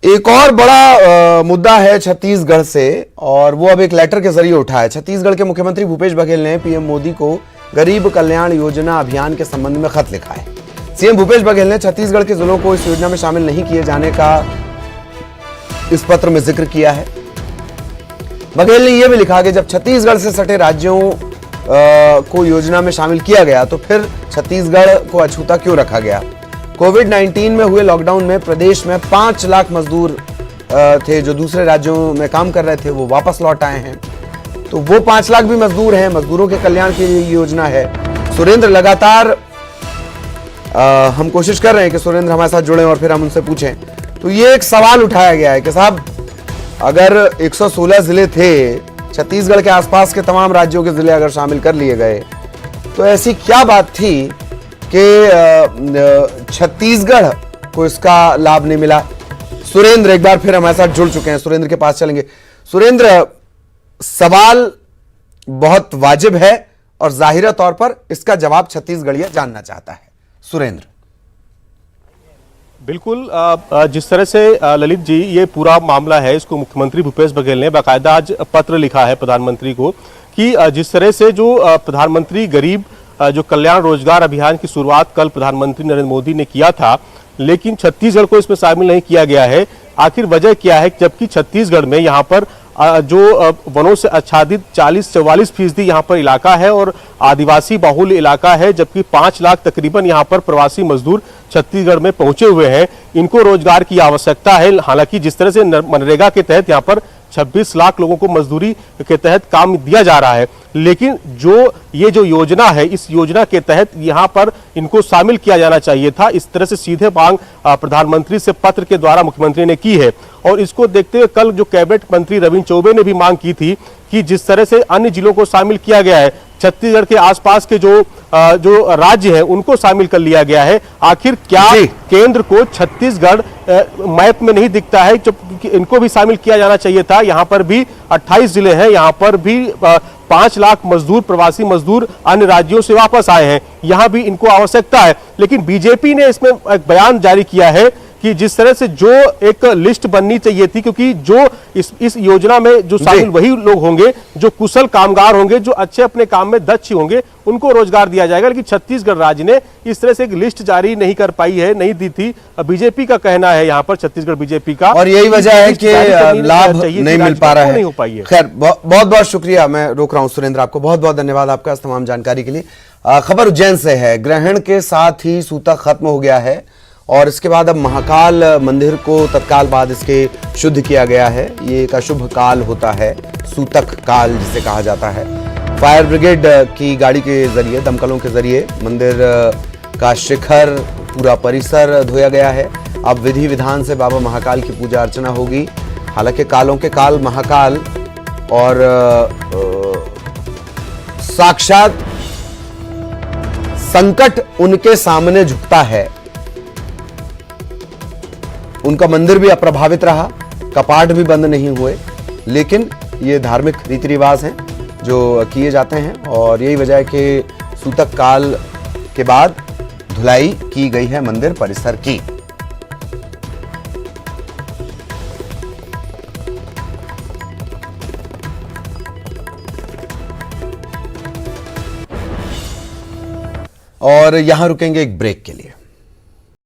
एक और बड़ा मुद्दा है छत्तीसगढ़ से, और वो अब एक लेटर के जरिए उठा है। छत्तीसगढ़ के मुख्यमंत्री भूपेश बघेल ने पीएम मोदी को गरीब कल्याण योजना अभियान के संबंध में खत लिखा है। सीएम भूपेश बघेल ने छत्तीसगढ़ के जिलों को इस योजना में शामिल नहीं किए जाने का इस पत्र में जिक्र किया है। बघेल ने यह भी लिखा कि जब छत्तीसगढ़ से सटे राज्यों को योजना में शामिल किया गया तो फिर छत्तीसगढ़ को अछूता क्यों रखा गया। कोविड-19 में हुए लॉकडाउन में प्रदेश में 5 लाख मजदूर थे जो दूसरे राज्यों में काम कर रहे थे, वो वापस लौट आए हैं। तो वो 5 लाख भी मजदूर हैं, मजदूरों के कल्याण के लिए योजना है। सुरेंद्र लगातार हम कोशिश कर रहे हैं कि सुरेंद्र हमारे साथ जुड़े और फिर हम उनसे पूछें। तो ये एक सवाल उठाया गया है कि साहब, अगर 116 जिले थे, छत्तीसगढ़ के आसपास के तमाम राज्यों के जिले अगर शामिल कर लिए गए तो ऐसी क्या बात थी कि छत्तीसगढ़ को इसका लाभ नहीं मिला। सुरेंद्र एक बार फिर हमारे साथ जुड़ चुके हैं, सुरेंद्र के पास चलेंगे। सुरेंद्र, सवाल बहुत वाजिब है और जाहिर तौर पर इसका जवाब छत्तीसगढ़िया जानना चाहता है। सुरेंद्र। बिल्कुल, जिस तरह से ललित जी ये पूरा मामला है, इसको मुख्यमंत्री भूपेश बघेल ने बाकायदा आज पत्र लिखा है प्रधानमंत्री को कि जिस तरह से जो प्रधानमंत्री गरीब जो कल्याण रोजगार अभियान की शुरुआत कल प्रधानमंत्री नरेंद्र मोदी ने किया था, लेकिन छत्तीसगढ़ को इसमें शामिल नहीं किया गया है। आखिर वजह क्या है, जबकि छत्तीसगढ़ में यहाँ पर जो वनों से आच्छादित 40-44% यहाँ पर इलाका है और आदिवासी बाहुल्य इलाका है, जबकि 5 लाख तकरीबन यहाँ पर प्रवासी मजदूर छत्तीसगढ़ में पहुंचे हुए हैं। इनको रोजगार की आवश्यकता है। हालांकि जिस तरह से मनरेगा के तहत यहाँ पर 26 लाख लोगों को मजदूरी के तहत काम दिया जा रहा है, लेकिन ये जो योजना है, इस योजना के तहत यहाँ पर इनको शामिल किया जाना चाहिए था। इस तरह से सीधे मांग प्रधानमंत्री से पत्र के द्वारा मुख्यमंत्री ने की है। और इसको देखते हुए कल जो कैबिनेट मंत्री रविंद्र चौबे ने भी मांग की थी कि जिस तरह से अन्य जिलों को शामिल किया गया है, छत्तीसगढ़ के आसपास के जो राज्य हैं उनको शामिल कर लिया गया है। आखिर क्या केंद्र को छत्तीसगढ़ मैप में नहीं दिखता है, जब इनको भी शामिल किया जाना चाहिए था। यहाँ पर भी 28 जिले हैं, यहाँ पर भी 5 लाख मजदूर, प्रवासी मजदूर अन्य राज्यों से वापस आए हैं, यहाँ भी इनको आवश्यकता है। लेकिन बीजेपी ने इसमें एक बयान जारी किया है कि जिस तरह से जो एक लिस्ट बननी चाहिए थी, क्योंकि जो इस योजना में जो शामिल वही लोग होंगे जो कुशल कामगार होंगे, जो अच्छे अपने काम में दक्ष होंगे, उनको रोजगार दिया जाएगा। लेकिन छत्तीसगढ़ राज्य ने इस तरह से एक लिस्ट जारी नहीं कर पाई है, नहीं दी थी। बीजेपी का कहना है यहाँ पर, छत्तीसगढ़ बीजेपी का, और यही वजह है कि लाभ नहीं मिल पा रहा है। नहीं हो पाई है। खैर, बहुत बहुत शुक्रिया। मैं रोक रहा हूं सुरेंद्र, आपको बहुत बहुत धन्यवाद आपका इस तमाम जानकारी के लिए। खबर उज्जैन से है। ग्रहण के साथ ही सूतक खत्म हो गया है और इसके बाद अब महाकाल मंदिर को तत्काल बाद इसके शुद्ध किया गया है। ये एक अशुभ काल होता है, सूतक काल जिसे कहा जाता है। फायर ब्रिगेड की गाड़ी के जरिए, दमकलों के जरिए मंदिर का शिखर, पूरा परिसर धोया गया है। अब विधि विधान से बाबा महाकाल की पूजा अर्चना होगी। हालांकि कालों के काल महाकाल और साक्षात संकट उनके सामने झुकता है। उनका मंदिर भी अप्रभावित रहा, कपाट भी बंद नहीं हुए, लेकिन ये धार्मिक रीति रिवाज हैं जो किए जाते हैं और यही वजह है कि सूतक काल के बाद धुलाई की गई है मंदिर परिसर की। और यहां रुकेंगे एक ब्रेक के लिए।